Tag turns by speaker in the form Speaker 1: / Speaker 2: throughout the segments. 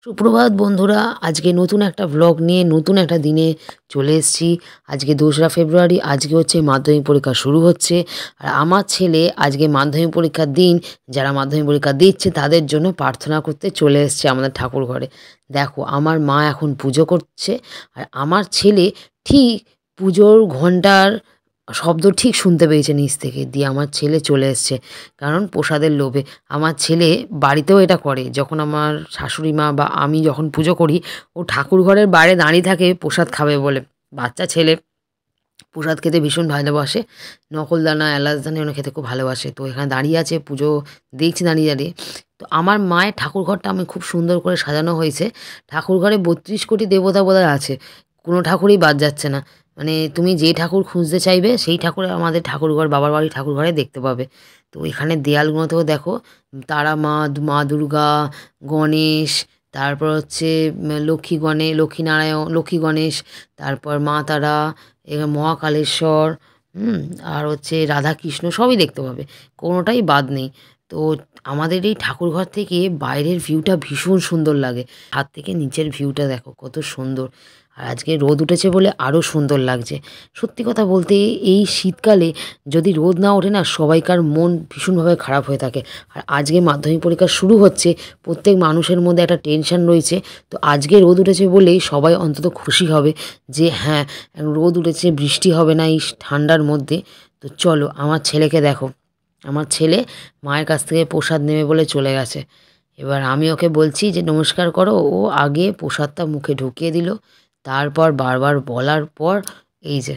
Speaker 1: সুপ্রভাত বন্ধুরা, আজকে নতুন একটা ভ্লগ নিয়ে নতুন একটা দিনে চলে এসেছি। আজকে 2রা ফেব্রুয়ারি, আজকে হচ্ছে মাধ্যমিক পরীক্ষা শুরু হচ্ছে। আর আমার ছেলে আজকে মাধ্যমিক পরীক্ষার দিন যারা মাধ্যমিক পরীক্ষা দিচ্ছে তাদের জন্য প্রার্থনা করতে চলে এসেছে আমাদের ঠাকুর ঘরে। দেখো আমার মা এখন পুজো করছে আর আমার ছেলে ঠিক পুজোর ঘন্টার শব্দ ঠিক শুনতে পেয়েছে নিচ থেকে, দিয়ে আমার ছেলে চলে এসছে কারণ প্রসাদের লোভে। আমার ছেলে বাড়িতেও এটা করে, যখন আমার শাশুড়ি মা বা আমি যখন পুজো করি ও ঠাকুর ঘরের বাইরে দাঁড়িয়ে থাকে প্রসাদ খাবে বলে। বাচ্চা ছেলে প্রসাদ খেতে ভীষণ ভালোবাসে, নকলদানা এলাচদানা এগুলো খেতে খুব ভালোবাসে। তো এখানে দাঁড়িয়ে আছে, পুজো দেখছি দাঁড়িয়ে দাঁড়িয়ে। তো আমার মায়ের ঠাকুর ঘরটা আমি খুব সুন্দর করে সাজানো হয়েছে। ঠাকুর ঘরে 32 কোটি দেবতা বোধহয় আছে, কোনো ঠাকুরই বাদ যাচ্ছে না। মানে তুমি যে ঠাকুর খুঁজতে চাইবে সেই ঠাকুর আমাদের ঠাকুরঘর, বাবার বাড়ির ঠাকুর ঘরে দেখতে পাবে। তো এখানে দেয়ালগুলোতেও দেখো তারা মা, মা দুর্গা, গণেশ, তারপর হচ্ছে লক্ষ্মীনারায়ণ, লক্ষ্মী গণেশ, তারপর মা তারা, এবার মহাকালেশ্বর, আর হচ্ছে রাধাকৃষ্ণ সবই দেখতে পাবে, কোনোটাই বাদ নেই। তো আমাদের এই ঠাকুরঘর থেকে বাইরের ভিউটা ভীষণ সুন্দর লাগে। ছাদ থেকে নিচের ভিউটা দেখো কত সুন্দর। আর আজকে রোদ উঠেছে বলে আরও সুন্দর লাগছে। সত্যি কথা বলতে এই শীতকালে যদি রোদ না ওঠে না, সবাইকার মন ভীষণভাবে খারাপ হয়ে থাকে। আর আজকে মাধ্যমিক পরীক্ষা শুরু হচ্ছে, প্রত্যেক মানুষের মধ্যে একটা টেনশন রয়েছে। তো আজকে রোদ উঠেছে বলেই সবাই অন্তত খুশি হবে যে হ্যাঁ রোদ উঠেছে, বৃষ্টি হবে না এই ঠান্ডার মধ্যে। তো চলো আমার ছেলেকে দেখো, আমার ছেলে মায়ের কাছ থেকে প্রসাদ নেবে বলে চলে গেছে। এবার আমি ওকে বলছি যে নমস্কার করো, ও আগে প্রসাদটা মুখে ঢুকিয়ে দিল, তারপর বারবার বলার পর এই যে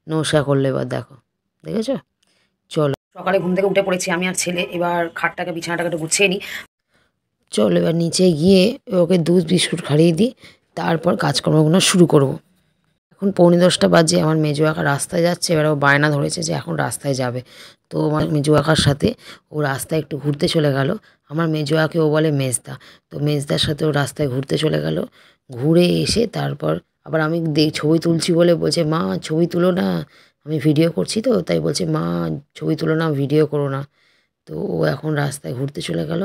Speaker 1: নমস্কার করলে। এবার দেখো, দেখেছো? চলো, সকালে ঘুম থেকে উঠে পড়েছি আমি আর ছেলে, এবার খাটটাকে বিছানাটাকে একটু গুছিয়ে নিই। চলো এবার নিচে গিয়ে ওকে দুধ বিস্কুট খাইয়ে দিই, তারপর কাজকর্মগুলো শুরু করব। এখন 9:45 বাজে, আমার মেজো কাকা রাস্তায় যাচ্ছে। এবার ও বায়না ধরেছে যে এখন রাস্তায় যাবে। তো আমার মেজো কাকার সাথে ও রাস্তায় একটু ঘুরতে চলে গেল। আমার মেজো কাকাকে ও বলে মেজদা, তো মেজদার সাথে ও রাস্তায় ঘুরতে চলে গেল। ঘুরে এসে তারপর আবার আমি ছবি তুলছি বলে বলছে মা ছবি তুলো না, আমি ভিডিও করছি। তো তাই বলছে মা ছবি তুলো না, ভিডিও করো না। তো ও এখন রাস্তায় ঘুরতে চলে গেল,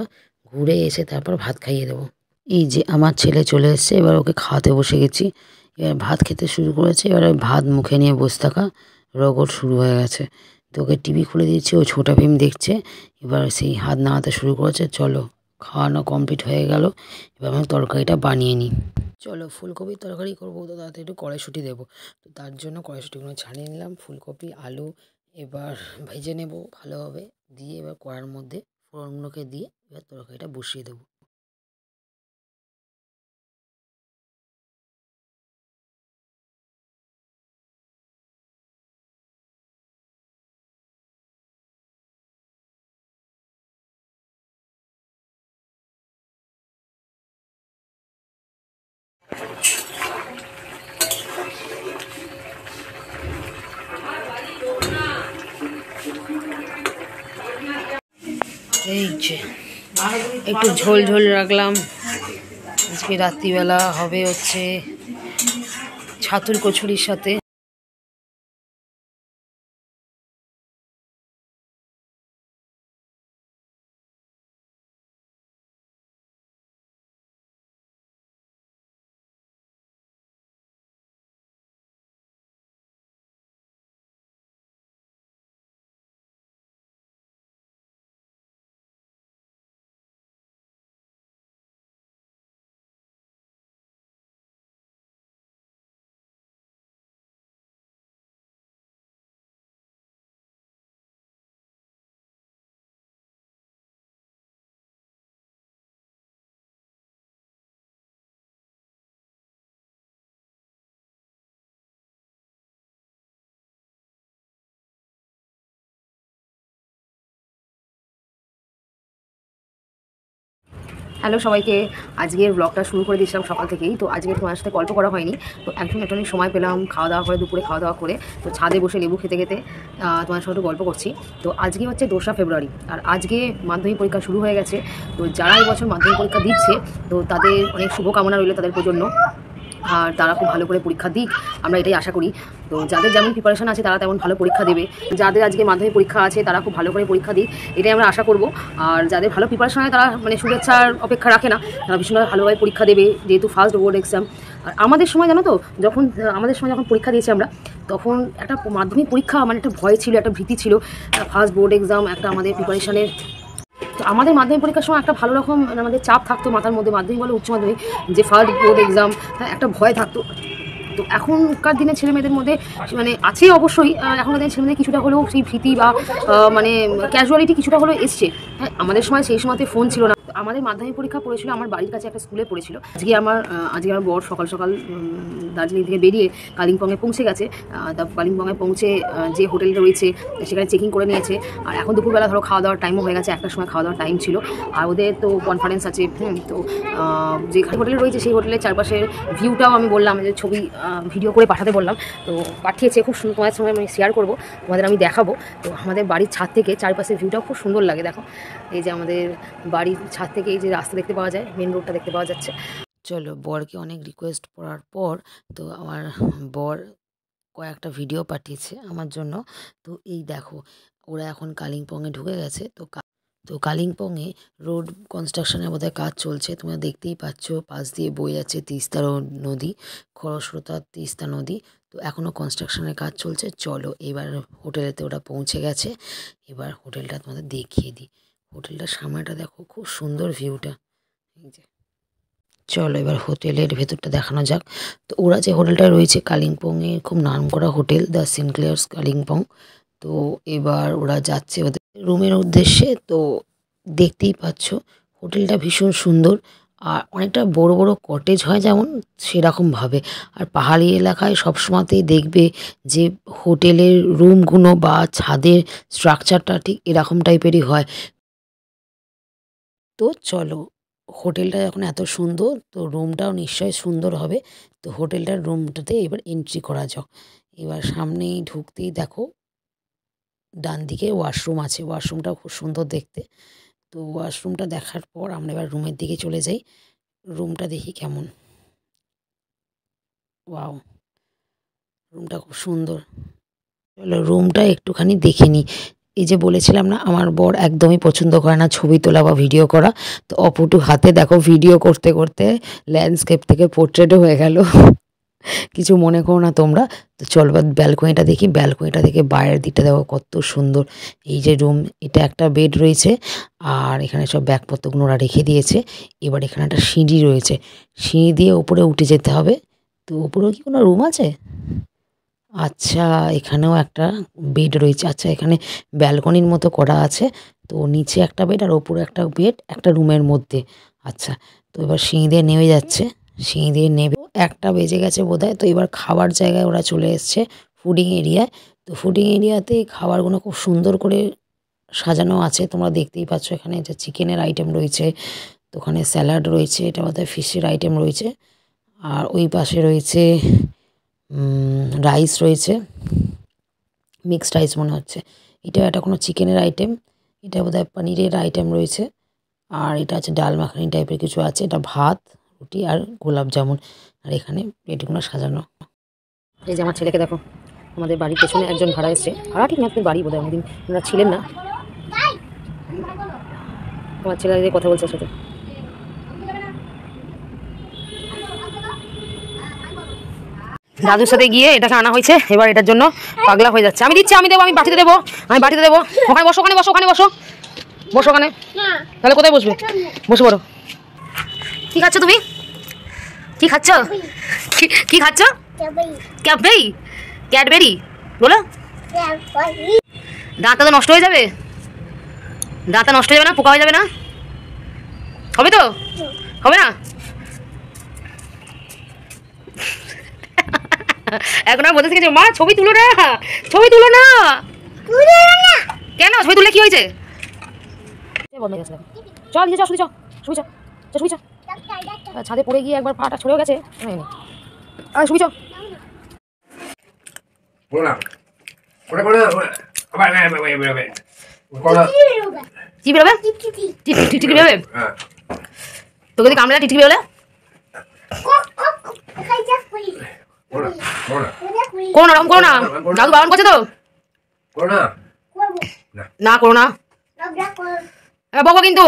Speaker 1: ঘুরে এসে তারপর ভাত খাইয়ে দেবো। এই যে আমার ছেলে চলে এসছে, এবার ওকে খাওয়াতে বসে গেছি। এবার ভাত খেতে শুরু করেছে, এবারে ভাত মুখে নিয়ে বসে থাকা রগড় শুরু হয়ে গেছে। তো ওকে টিভি খুলে দিয়েছি, ও ছোটা ভীম দেখছে। এবার সেই হাত নাড়াতে শুরু করেছে। চলো খাওয়ানো কমপ্লিট হয়ে গেল, এবার আমি তরকারিটা বানিয়ে নিই। চলো ফুলকপির তরকারি করবো, তো তাতে একটু কড়াইশুঁটি দেবো। তো তার জন্য কড়াইশুঁটিগুলো ছাড়িয়ে নিলাম, ফুলকপি আলু এবার ভেজে নেব ভালোভাবে, দিয়ে এবার কড়ার মধ্যে ফোড়নগুলোকে দিয়ে এবার তরকারিটা বসিয়ে দেবো। এই যে একটু ঝোল ঝোল রাখলাম। আজকে রাত্রিবেলা হবে হচ্ছে ছাতুর কচুরির সাথে। হ্যালো সবাইকে, আজকের ব্লগটা শুরু করে দিয়েছিলাম সকাল থেকেই। তো আজকে তোমার সাথে গল্প করা হয়নি, তো একদম একটু সময় পেলাম খাওয়া দাওয়া করে, দুপুরে খাওয়া দাওয়া করে তো ছাদে বসে লেবু খেতে খেতে তোমার সাথে একটু গল্প করছি। তো আজকে হচ্ছে 2রা ফেব্রুয়ারি, আর আজকে মাধ্যমিক পরীক্ষা শুরু হয়ে গেছে। তো যারা এই বছর মাধ্যমিক পরীক্ষা দিচ্ছে তো তাদের অনেক শুভকামনা রইল তাদের জন্য। আর তারা খুব ভালো করে পরীক্ষা দিক, আমরা এটাই আশা করি। তো যাদের যেমন প্রিপারেশন আছে তারা তেমন ভালো পরীক্ষা দেবে, যাদের আজকে মাধ্যমিক পরীক্ষা আছে তারা খুব ভালো করে পরীক্ষা দিক, এটাই আমরা আশা করব। আর যাদের ভালো প্রিপারেশন হয় তারা মানে শুভেচ্ছার অপেক্ষা রাখে না, তারা ভীষণভাবে ভালোভাবে পরীক্ষা দেবে, যেহেতু ফার্স্ট বোর্ড এক্সাম। আর আমাদের সময় জানো তো, যখন পরীক্ষা দিয়েছি আমরা, তখন একটা মাধ্যমিক পরীক্ষা মানে একটা ভয় ছিল, একটা ভীতি ছিল, ফার্স্ট বোর্ড এক্সাম একটা আমাদের প্রিপারেশনের। তো আমাদের মাধ্যমিক পরীক্ষার সময় একটা ভালো রকম আমাদের চাপ থাকতো মাথার মধ্যে, মাধ্যমিক বলে উচ্চ মাধ্যমিক, যে ফার্স্ট বোর্ড এক্সাম, একটা ভয় থাকতো। তো এখনকার দিনে ছেলেমেয়েদের মধ্যে মানে আছে অবশ্যই, এখনকার দিনের ছেলেমেয়েদের কিছুটা হলেও সেই ভীতি বা মানে ক্যাজুয়ালিটি কিছুটা হলেও এসছে। হ্যাঁ, আমাদের সময় সেই সময়তে ফোন ছিল না। আমাদের মাধ্যমিক পরীক্ষা পড়েছিল আমার বাড়ির কাছে একটা স্কুলে পড়েছিল। আজকে আমার বর সকাল সকাল দার্জিলিং থেকে বেরিয়ে কালিম্পংয়ে পৌঁছে গেছে। কালিম্পংয়ে পৌঁছে যে হোটেলটা রয়েছে সেখানে চেকিং করে নিয়েছে। আর এখন দুপুরবেলা ধরো খাওয়া দাওয়ার টাইমও হয়ে গেছে, একটার সময় খাওয়া দাওয়ার টাইম ছিল। আর ওদের তো কনফারেন্স আছে। তো যেখানে হোটেলে রয়েছে সেই হোটেলের চারপাশের ভিউটাও আমি বললাম যে ছবি ভিডিও করে পাঠাতে বললাম। তো পাঠিয়েছে, খুব সুন্দর, তোমাদের সঙ্গে আমি শেয়ার করবো, তোমাদের আমি দেখাবো। তো আমাদের বাড়ির ছাদ থেকে চারপাশের ভিউটাও খুব সুন্দর লাগে। দেখো এই যে আমাদের বাড়ির ছাদ থেকে এই যে রাস্তা দেখতে পাওয়া যায়, মেন রোডটা দেখতে পাওয়া যাচ্ছে। চলো, বরকে অনেক রিকোয়েস্ট করার পর তো আমার বর কয়েকটা ভিডিও পাঠিয়েছে আমার জন্য। তো এই দেখো, ওরা এখন কালিম্পংয়ে ঢুকে গেছে। তো কালিম্পংয়ে রোড কনস্ট্রাকশনের বোধহয় কাজ চলছে, তোমরা দেখতেই পাচ্ছ। পাশ দিয়ে বয়ে যাচ্ছে তিস্তা নদী, খরস্রোতা তিস্তা নদী। তো এখনও কনস্ট্রাকশনের কাজ চলছে। চলো এবার হোটেলেতে ওরা পৌঁছে গেছে, এবার হোটেলটা তোমাদের দেখিয়ে দিই। হোটেলটার সামনেটা দেখো, খুব সুন্দর ভিউটা। এই যে, চলো এবার হোটেলের ভেতরটা দেখানো যাক। তো ওরা যে হোটেলটা রয়েছে কালিম্পংয়ে, খুব নামকরা হোটেল, দ্য সিনক্লেয়ার্স কালিম্পং। তো এবার ওরা যাচ্ছে ওদের রুমের উদ্দেশ্যে। তো দেখতেই পাচ্ছ হোটেলটা ভীষণ সুন্দর, আর অনেকটা বড় বড় কটেজ হয় যেমন, সেরকমভাবে। আর পাহাড়ি এলাকায় সবসময়তেই দেখবে যে হোটেলের রুমগুলো বা ছাদের স্ট্রাকচারটা ঠিক এরকম টাইপেরই হয়। তো চলো, হোটেলটা যখন এত সুন্দর, তো রুমটাও নিশ্চয়ই সুন্দর হবে। তো হোটেলটার রুমটাতে এবার এন্ট্রি করা যাক। এবার সামনেই ঢুকতেই দেখো ডান দিকে ওয়াশরুম আছে, ওয়াশরুমটাও খুব সুন্দর দেখতে। তো ওয়াশরুমটা দেখার পর আমরা এবার রুমের দিকে চলে যাই। রুমটা দেখি কেমন। ওয়াও, রুমটা খুব সুন্দর। চলো রুমটা একটুখানি দেখে নিই। এই যে বলেছিলাম না, আমার বর একদমই পছন্দ করে না ছবি তোলা বা ভিডিও করা। তো অপটু হাতে দেখো ভিডিও করতে করতে ল্যান্ডস্কেপ থেকে পোর্ট্রেটও হয়ে গেল। কিছু মনে করো না তোমরা। তো চল বা ব্যালকনিটা দেখি। ব্যালকনিটা থেকে বাইরের দিকটা দেখো কত সুন্দর। এই যে রুম, এটা একটা বেড রয়েছে, আর এখানে সব ব্যাগপত্রগুলো ওরা রেখে দিয়েছে। এবার এখানে একটা সিঁড়ি রয়েছে, সিঁড়ি দিয়ে উপরে উঠে যেতে হবে। তো উপরেও কি কোনো রুম আছে? আচ্ছা, এখানেও একটা বেড রয়েছে। আচ্ছা, এখানে ব্যালকনির মতো করা আছে। তো নিচে একটা বেড আর ওপরে একটা বেড, একটা রুমের মধ্যে। আচ্ছা, তো এবার সিঁড়ি দিয়ে নেমে যাচ্ছে। সিঁড়ি দিয়ে নেমে 1টা বেজে গেছে বোধহয়। তো এবার খাবার জায়গায় ওরা চলে এসছে, ফুডিং এরিয়ায়। তো ফুডিং এরিয়াতে খাবারগুলো খুব সুন্দর করে সাজানো আছে, তোমরা দেখতেই পাচ্ছ। এখানে যে চিকেনের আইটেম রয়েছে, তো ওখানে স্যালাড রয়েছে, এটা বোধহয় ফিশের আইটেম রয়েছে। আর ওই পাশে রয়েছে রাইস রয়েছে, মিক্সড রাইস মনে হচ্ছে। এটা একটা কোনো চিকেনের আইটেম, এটা বোধহয় পনিরের আইটেম রয়েছে। আর এটা আছে ডাল মাখানি টাইপের কিছু আছে। এটা ভাত, রুটি আর গোলাপ জামুন। আর এখানে প্লেটগুলো সাজানো। এই যে আমার ছেলেকে দেখো, আমাদের বাড়ির পেছনে একজন ভাড়া এসছে। ভাড়া ঠিক না, আপনি বাড়ি বোধহয়, অনেকদিন ওনারা ছিলেন না। আমার ছেলে কথা বলছে সাথে। দাদুর সাথে গিয়ে এটাকে আনা হয়েছে, এবার এটার জন্য পাগলা হয়ে যাচ্ছে। আমি দিচ্ছি, আমি দেবো, আমি বাটিতে দেবো, আমি বাটিতে দেবো। ওখানে বসো, ওখানে বসো, ওখানে বসো, বসো ওখানে। তাহলে কোথায় বসবে? বসে পড়ো। কি খাচ্ছ তুমি? কি খাচ্ছ? কি খাচ্ছ? ক্যাডবেরি। ক্যাডবেরি বলো। দাঁতটা তো নষ্ট হয়ে যাবে, দাঁতটা নষ্ট হয়ে যাবে না? পোকা হয়ে যাবে না? হবে তো? হবে না? এখন আর বলতে শিখেছো, মা ছবি তুলো না, ছবি তুলো না। কেন ছবি তুললে কি হয়েছে? চল নিচে, চল শুধু, চল শুবি, চল শুবি, চল। ছাদে পড়ে গিয়ে একবার পাটা ছড়েও গেছে। শুবি, চল। কি বেরোবে? টিকটিকি বেরোবে? তোকে যদি কামড়ে টিকটিকি বেরোলে? করো না, রকম করো না, দাদু বারণ করছে তো। না করো না, বকবো কিন্তু।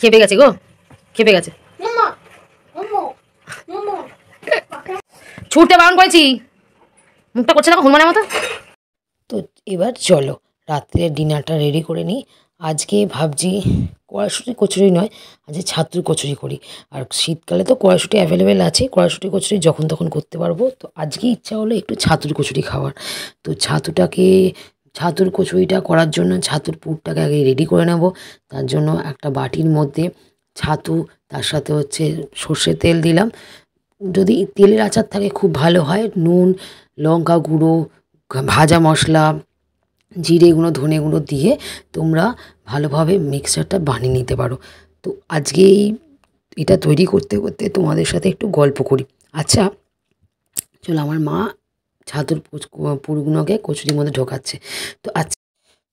Speaker 1: খেপে গেছে গো, খেপে গেছে। ছুটতে বারণ করেছি, মুখটা করছে না হনুমানের মতো। তো এবার চলো রাত্রে ডিনারটা রেডি করে নিই। আজকে ভাবছি কড়াইশুঁটি কচুরি নয়, আজকে ছাতুর কচুরি করি। আর শীতকালে তো কড়াইশুঁটি অ্যাভেলেবেল আছে, কড়াইশুঁটি কচুরি যখন তখন করতে পারবো। তো আজকে ইচ্ছা হলো একটু ছাতুর কচুরি খাওয়ার। তো ছাতুর কচুরিটা করার জন্য ছাতুর পুরটাকে আগে রেডি করে নেব। তার জন্য একটা বাটির মধ্যে ছাতু, তার সাথে হচ্ছে সর্ষের তেল দিলাম। যদি তেলের আচার থাকে খুব ভালো হয়। নুন, লঙ্কা গুঁড়ো, ভাজা মশলা, জিরে গুঁড়ো, ধনে গুঁড়ো দিয়ে তোমরা ভালোভাবে মিক্সচারটা বানিয়ে নিতে পারো। তো আজকে এটা তৈরি করতে করতে তোমাদের সাথে একটু গল্প করি। আচ্ছা চলো, আমার মা ছাতুর পুরগুলোকে কচুরির মধ্যে ঢোকাচ্ছে।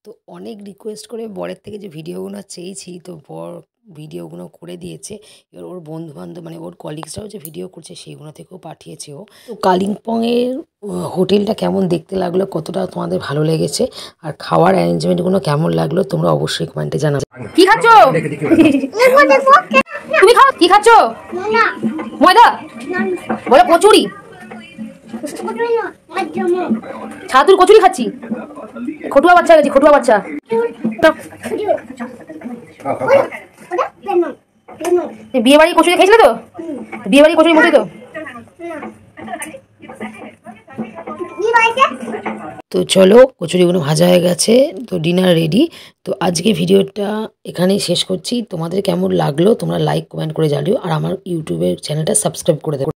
Speaker 1: তো অনেক রিকোয়েস্ট করে বরের থেকে যে ভিডিওগুলো চেয়েছি, তো বর ভিডিওগুলো করে দিয়েছে। এবার ওর বন্ধুবান্ধব মানে ওর কলিগসরাও যে ভিডিও করছে সেইগুলো থেকেও পাঠিয়েছে ও। তো কালিম্পংয়ের হোটেলটা কেমন দেখতে লাগলো, কতটা তোমাদের ভালো লেগেছে, আর খাওয়ার অ্যারেঞ্জমেন্টগুলো কেমন লাগলো তোমরা অবশ্যই কমেন্টে জানাবে। কি খাচ্ছ তুমি? খাও, কি খাচ্ছ? ময়দা বলো কচুরি, ছাতুর কচুরি খাচ্ছি। খটুয়া বাচ্চা গেছি, খটুয়া বাচ্চা। বিয়ে বাড়ি কচুরি খেয়েছিলে তো? বিয়ে বাড়ি কচুরি মুখে তো। তো চলো, কচুরিগুলো ভাজা হয়ে গেছে, তো ডিনার রেডি। তো আজকে ভিডিওটা এখানেই শেষ করছি। তোমাদের কেমন লাগলো তোমরা লাইক কমেন্ট করে জানিও, আর আমার ইউটিউবের চ্যানেলটা সাবস্ক্রাইব করে দেবো।